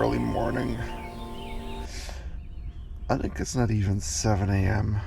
early morning. I think it's not even 7 a.m.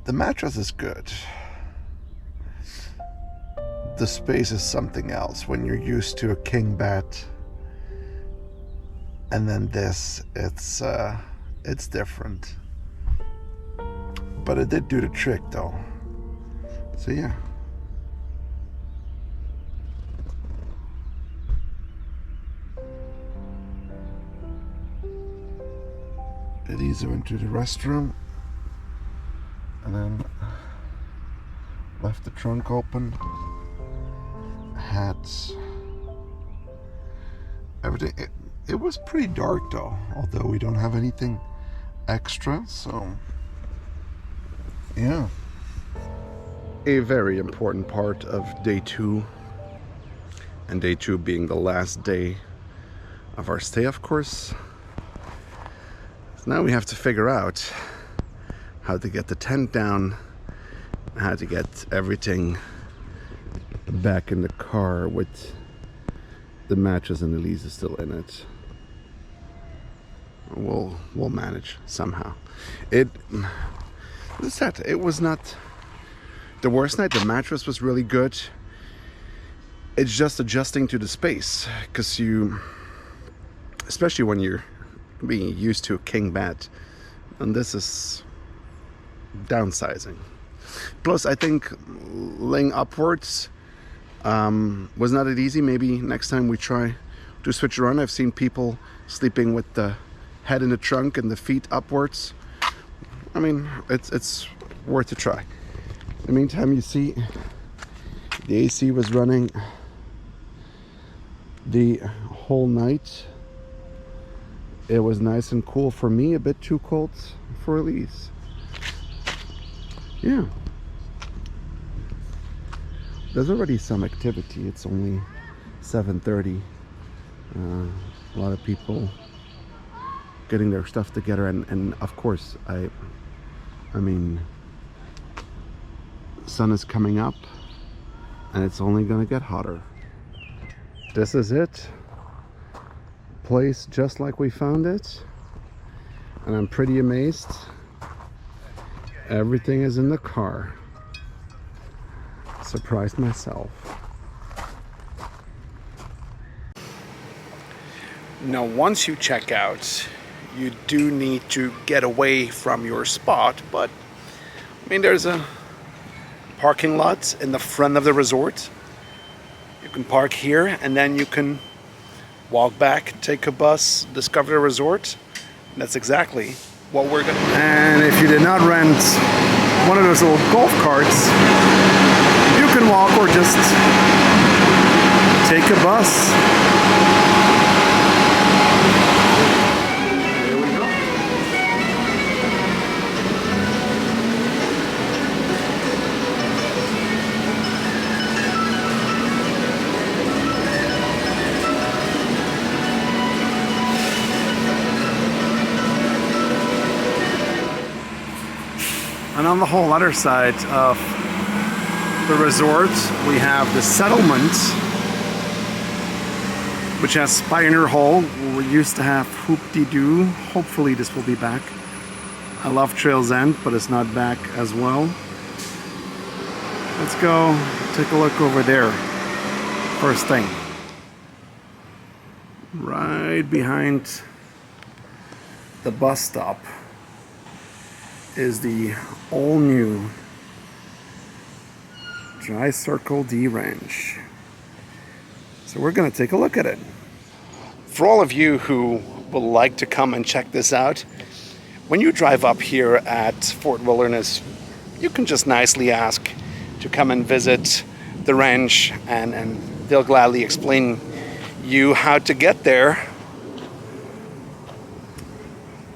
The mattress is good. The space is something else. When you're used to a king bed and then this, it's different. But it did do the trick though. So yeah. Elisa went to the restroom and then left the trunk open. Had everything. It was pretty dark though, although we don't have anything extra, so yeah. A very important part of day 2, and day 2 being the last day of our stay, of course. So now we have to figure out how to get the tent down, how to get everything back in the car with the mattress and Elisa still in it. We'll manage somehow. It was not the worst night. The mattress was really good. It's just adjusting to the space, because especially when you're being used to a king bed, and this is downsizing. Plus, I think laying upwards was not that easy. Maybe next time we try to switch around. I've seen people sleeping with the head in the trunk and the feet upwards. I mean, it's worth a try. In the meantime, you see the AC was running the whole night. It was nice and cool for me, a bit too cold for Elise. Yeah. There's already some activity. It's only 7:30. A lot of people getting their stuff together, and of course, I mean, sun is coming up, and it's only gonna get hotter. This is it. Place just like we found it, and I'm pretty amazed. Everything is in the car. Surprised myself. Now, once you check out, you do need to get away from your spot, but I mean, there's a parking lot in the front of the resort. You can park here, and then you can walk back, take a bus, discover the resort. And that's exactly what we're gonna do. And if you did not rent one of those little golf carts, you can walk or just take a bus. There we go. And on the whole other side of the resort, we have the settlement, which has Pioneer Hall, where we used to have Hoop-de-Doo. Hopefully this will be back. I love Trails End, but it's not back as well. Let's go take a look over there. First thing. Right behind the bus stop is the all-new Dry Circle D Ranch. So we're gonna take a look at it. For all of you who would like to come and check this out, when you drive up here at Fort Wilderness, you can just nicely ask to come and visit the ranch, and they'll gladly explain you how to get there.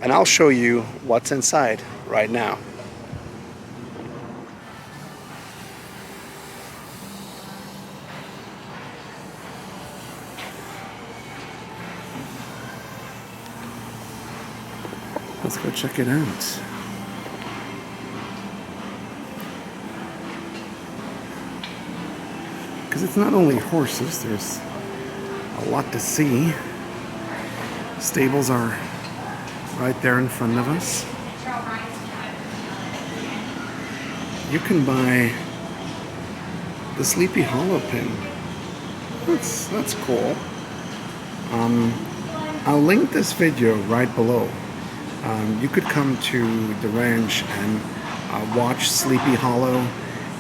And I'll show you what's inside right now. Let's go check it out. because it's not only horses, there's a lot to see. Stables are right there in front of us. You can buy the Sleepy Hollow pin. That's cool. I'll link this video right below. You could come to the ranch and watch Sleepy Hollow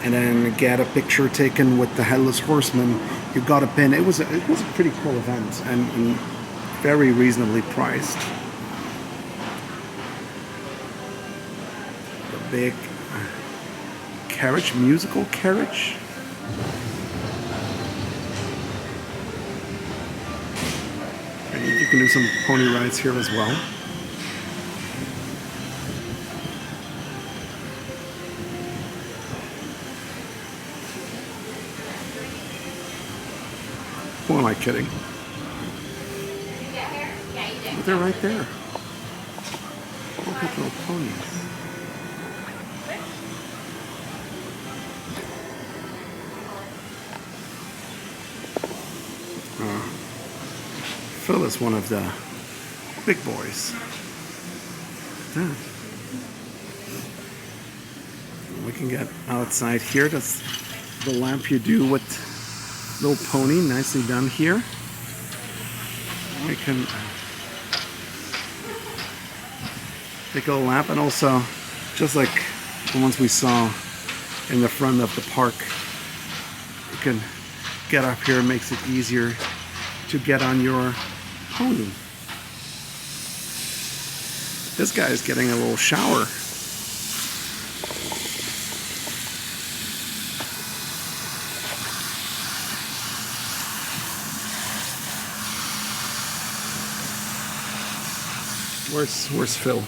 and then get a picture taken with the Headless Horseman. You got a pin. It was a pretty cool event and very reasonably priced. The big carriage, musical carriage. And you can do some pony rides here as well. Who am I kidding? But they're right there. Look at little ponies. Phil is one of the big boys. Look at that. We can get outside here. That's the lamp you do with little pony, nicely done here. We can take a lamp, and also just like the ones we saw in the front of the park, you can get up here. It makes it easier to get on your pony. This guy is getting a little shower. Where's Phil?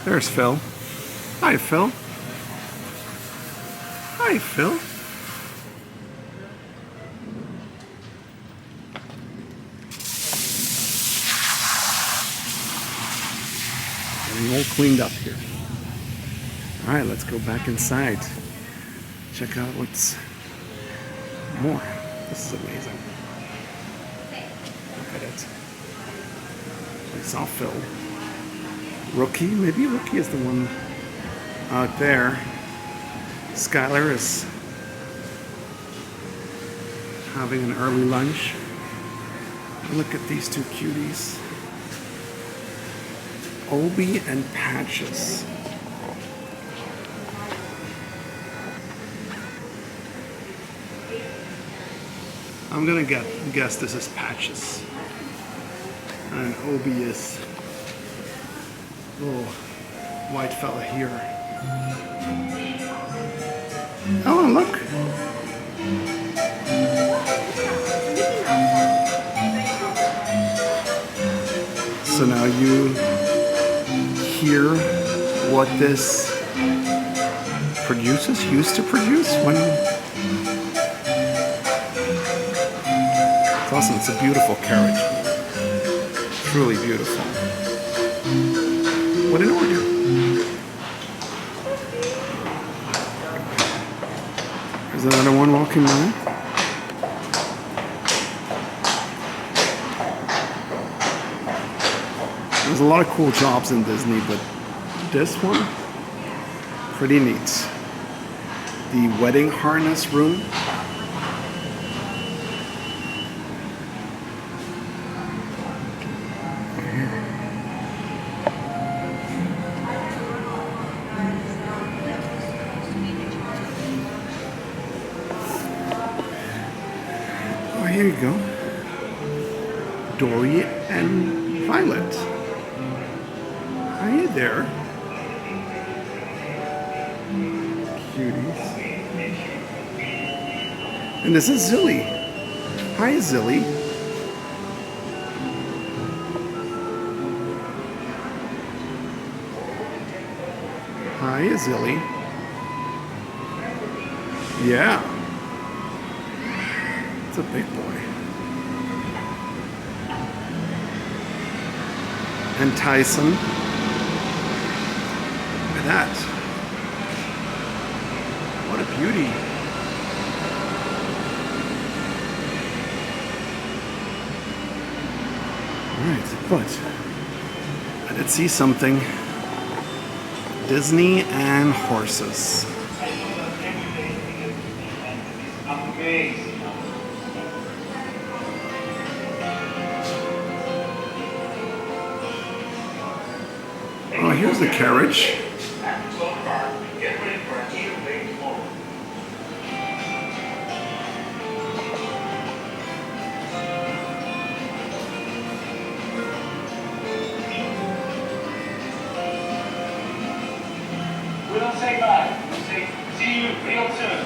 There's Phil. Hi, Phil. Hi, Phil. Getting all cleaned up here. All right, let's go back inside. Check out what's more. This is amazing. Look at it. We saw Phil. Rookie, maybe Rookie is the one out there. Skylar is having an early lunch. Look at these two cuties. Obi and Patches. I'm gonna guess this is Patches. And Obi is little white fella here. Oh, look. So now you hear what this used to produce when... It's awesome. It's a beautiful carriage. Truly beautiful. What an order. There's another one walking by. There's a lot of cool jobs in Disney, but this one, pretty neat. The wedding harness room. Oh, here you go. Dory and Violet. Hi there. Cuties. And this is Zilly. Hi, Zilly. Hi, Zilly. Yeah. It's a big boy. And Tyson. Look at that. What a beauty. But I did see something. Disney and horses. Oh, here's the carriage. We don't say bye. We say see you real soon.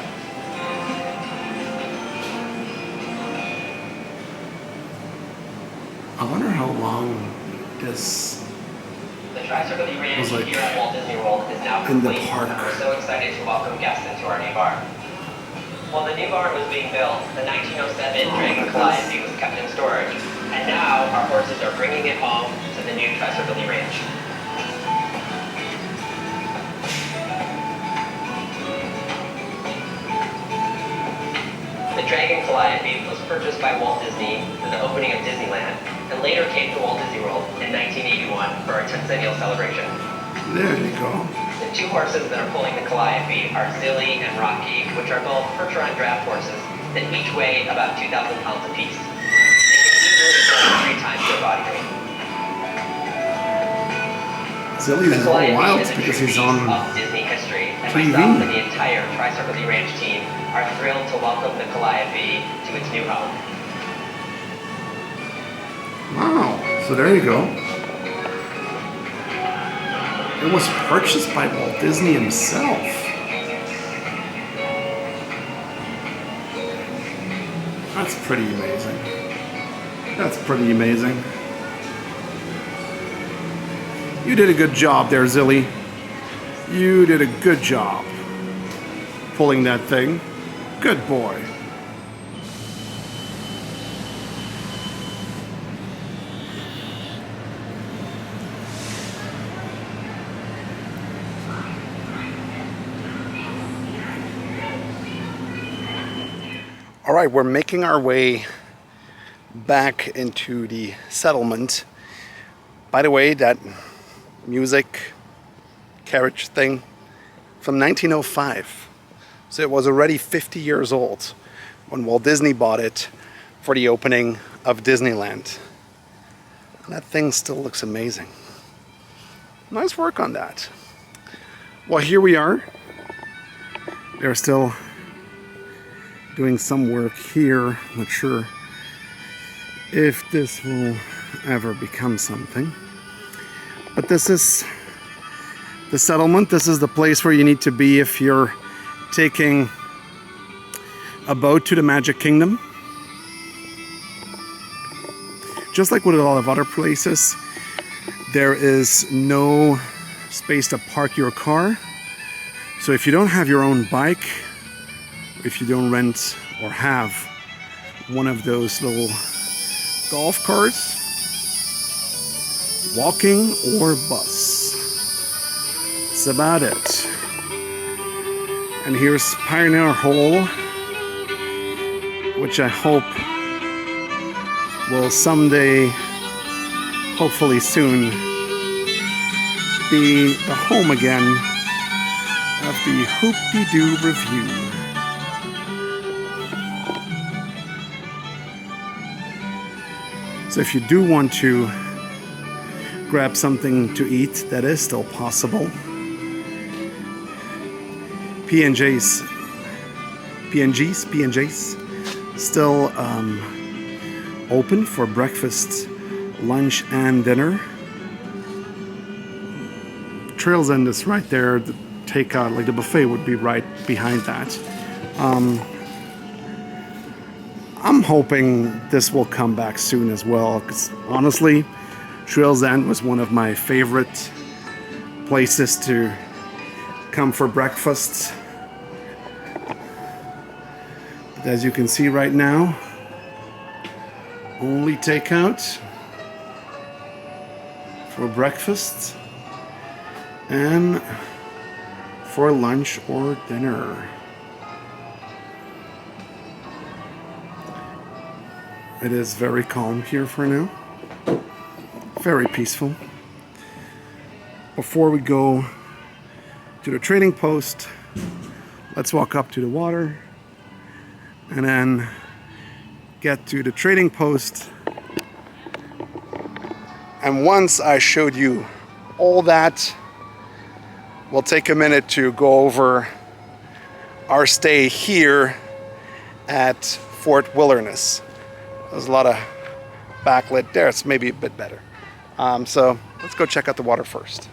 I wonder how long this The Tri-Circle Ranch was like here at Walt Disney World is now in the complete, park. and we're so excited to welcome guests into our new barn. While the new barn was being built, the 1907 Dragon Calliope was kept in storage, and now our horses are bringing it home to the new Tri-Circle Ranch. The Dragon Calliope was purchased by Walt Disney for the opening of Disneyland, and later came to Walt Disney World in 1981 for our 10th celebration. There you go. The two horses that are pulling the Calliope are Zilly and Rocky, which are both Percheron draft horses that each weigh about 2,000 pounds apiece. They can easily pull 3 times their body weight. Zilly's The all Calliope wild is a because true he's piece on of Disney history, and TV. myself and the entire Tri-Circle Ranch team are thrilled to welcome the Calliope to its new home. Wow. So there you go. It was purchased by Walt Disney himself. That's pretty amazing. That's pretty amazing. You did a good job there, Zilly. You did a good job pulling that thing. Good boy. All right, we're making our way back into the settlement. By the way, that music carriage thing from 1905. So it was already 50 years old when Walt Disney bought it for the opening of Disneyland. And that thing still looks amazing. Nice work on that. Well, here we are. They're still doing some work here. Not sure if this will ever become something. But this is the settlement. This is the place where you need to be if you're taking a boat to the Magic Kingdom. Just like with a lot of other places, there is no space to park your car. So if you don't have your own bike, if you don't rent or have one of those little golf carts, walking or bus. That's about it. And here's Pioneer Hall, which I hope will someday, hopefully soon, be the home again of the Hoop-de-Doo Review. So if you do want to grab something to eat, that is still possible. P&J's still open for breakfast, lunch, and dinner. Trails End is right there. The takeout, like the buffet, would be right behind that. I'm hoping this will come back soon as well, because honestly, Trails End was one of my favorite places to come for breakfast. But as you can see right now, only takeout for breakfast and for lunch or dinner. It is very calm here for now. Very peaceful. Before we go to the trading post, let's walk up to the water and then get to the trading post. And once I showed you all that, we'll take a minute to go over our stay here at Fort Wilderness. There's a lot of backlit there. It's maybe a bit better. So let's go check out the water first.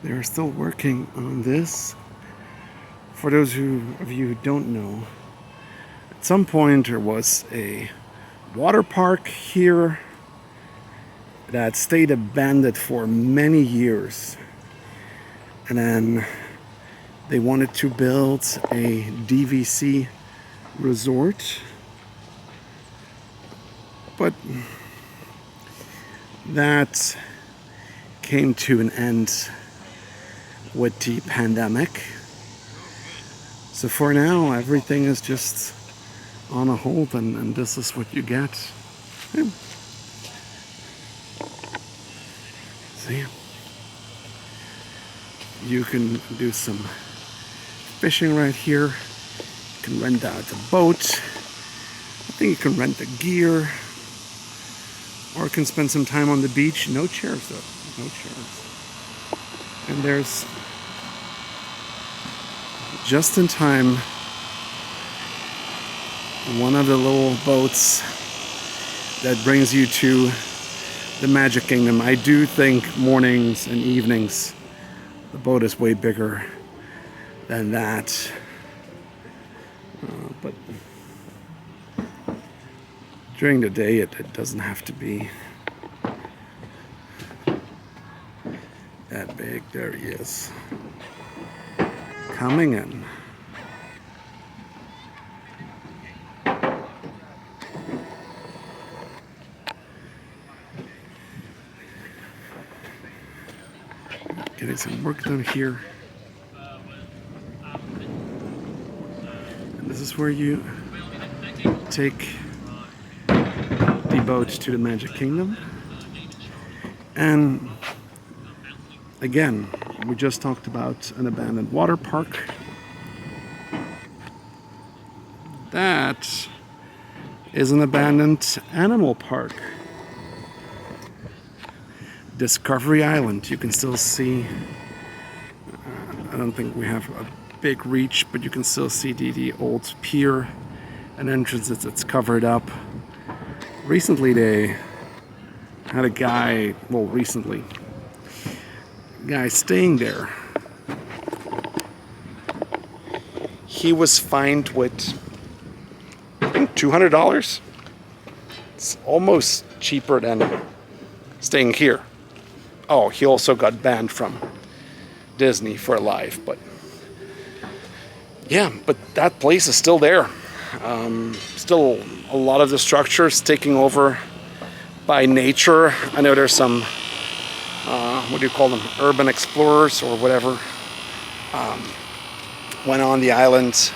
They're still working on this. For those of you who don't know, at some point there was a water park here that stayed abandoned for many years. And then they wanted to build a DVC resort. But that came to an end with the pandemic. So for now, everything is just on a hold, and this is what you get. Yeah. See? You can do some fishing right here. You can rent out a boat. I think you can rent the gear. Or you can spend some time on the beach. No chairs though. No chairs. And there's, just in time, one of the little boats that brings you to the Magic Kingdom. I do think mornings and evenings the boat is way bigger than that. But during the day it doesn't have to be that big. There he is. Coming in. Getting some work done here. And this is where you take the boat to the Magic Kingdom. And again, we just talked about an abandoned water park. That is an abandoned animal park. Discovery Island, you can still see, I don't think we have a big reach, but you can still see the old pier and entrances. It's covered up. Recently they had a guy, guy staying there. He was fined with, I think, $200. It's almost cheaper than staying here. Oh, he also got banned from Disney for life, but yeah, but that place is still there. Still a lot of the structures taking over by nature. I know there's some, what do you call them, urban explorers or whatever, went on the island.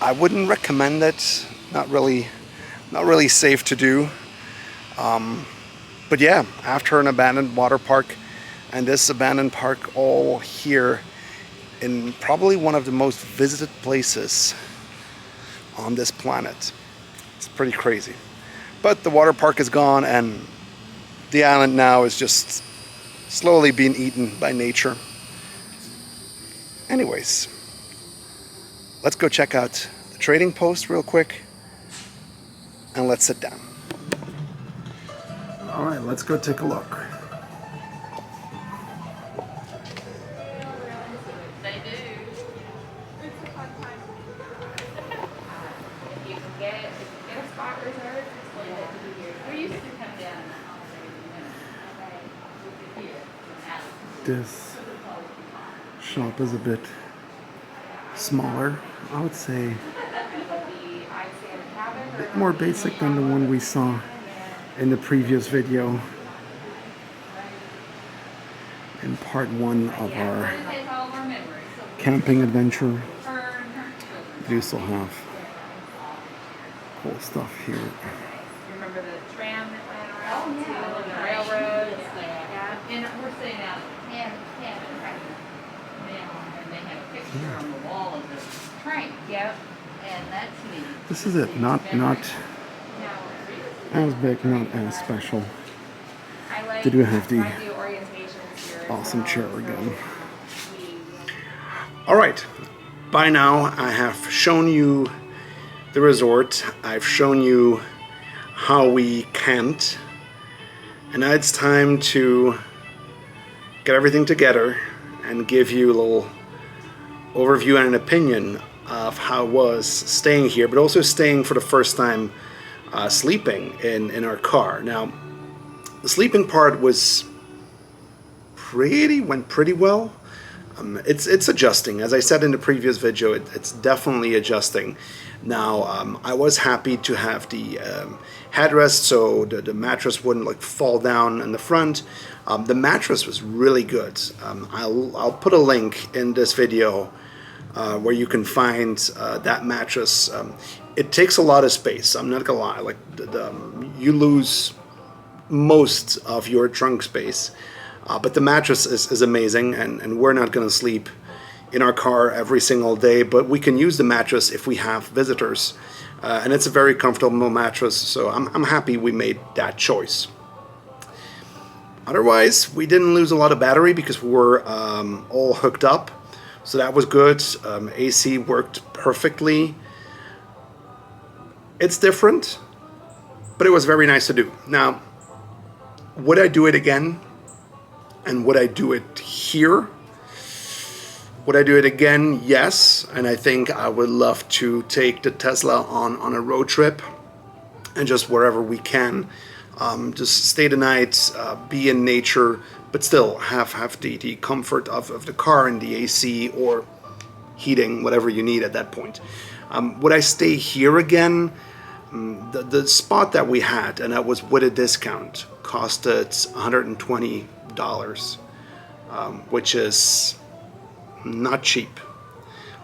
I wouldn't recommend it. Not really safe to do. But yeah, after an abandoned water park and this abandoned park all here in probably one of the most visited places on this planet. It's pretty crazy. But the water park is gone and the island now is just slowly being eaten by nature. Anyways, let's go check out the trading post real quick and let's sit down. All right, let's go take a look. They do. It's a fun time. You can get a spot reserved. It's like that to be here. We used to come down and This shop is a bit smaller. I would say a bit more basic than the one we saw in the previous video in part 1 of our camping adventure. They do still have cool stuff here. Remember the tram that went around too, and the railroads? Yeah. And we're staying out Yeah, right. now, and they have a picture on the wall of the train, Yep. and that's neat. This is it. Not as big, not as special. I like, They do have the I do orientations here. awesome chair again. All right. By now, I have shown you the resort. I've shown you how we camped. And now it's time to get everything together and give you a little overview and an opinion of how it was staying here, but also staying for the first time sleeping in our car. Now, the sleeping part went pretty well. It's adjusting. As I said in the previous video, it's definitely adjusting. Now, I was happy to have the headrest so the mattress wouldn't like fall down in the front. The mattress was really good. I'll put a link in this video where you can find that mattress. It takes a lot of space. I'm not gonna lie. Like you lose most of your trunk space. But the mattress is amazing, and we're not going to sleep in our car every single day, but we can use the mattress if we have visitors. And it's a very comfortable mattress, so I'm happy we made that choice. Otherwise, we didn't lose a lot of battery because we were all hooked up, so that was good. AC worked perfectly. It's different, but it was very nice to do. Now, would I do it again? And would I do it here? Would I do it again? Yes. And I think I would love to take the Tesla on a road trip and just wherever we can. Just stay the night, be in nature, but still have the comfort of the car and the AC or heating, whatever you need at that point. Would I stay here again? The spot that we had, and that was with a discount, costed $120. Which is not cheap,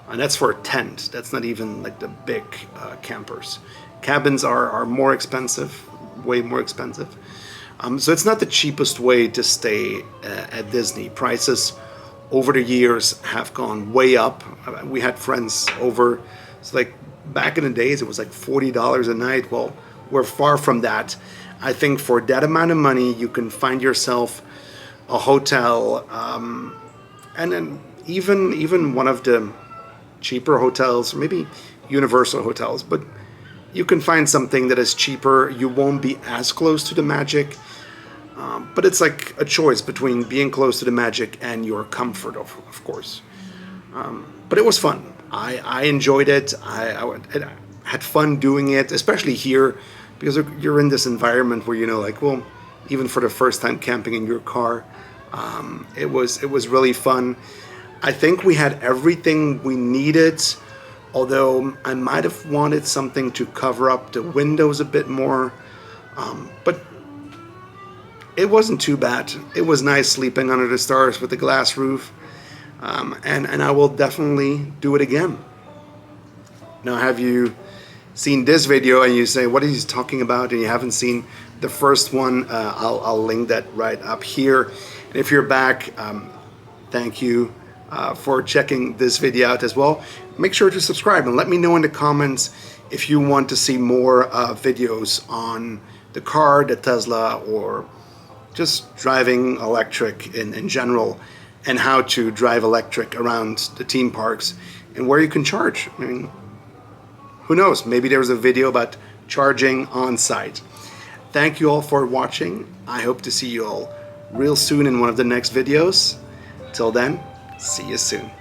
and that's for a tent. That's not even like the big campers. Cabins are more expensive, way more expensive. So it's not the cheapest way to stay at Disney. Prices over the years have gone way up. We had friends over. It's like back in the days it was like $40 a night. Well, we're far from that. I think for that amount of money you can find yourself a hotel, and then even one of the cheaper hotels, maybe Universal hotels, but you can find something that is cheaper. You won't be as close to the magic, but it's like a choice between being close to the magic and your comfort, of course. But it was fun. I enjoyed it. I had fun doing it, especially here, because you're in this environment where, you know, like, well, even for the first time camping in your car, it was really fun. I think we had everything we needed, although I might have wanted something to cover up the windows a bit more, but it wasn't too bad. It was nice sleeping under the stars with the glass roof, and I will definitely do it again. Now, have you seen this video and you say, what is he talking about, and you haven't seen the first one, I'll link that right up here. And if you're back, thank you for checking this video out as well. Make sure to subscribe and let me know in the comments if you want to see more videos on the car, the Tesla, or just driving electric in general, and how to drive electric around the theme parks and where you can charge. I mean, who knows? Maybe there's a video about charging on site. Thank you all for watching. I hope to see you all real soon in one of the next videos. Till then, see you soon.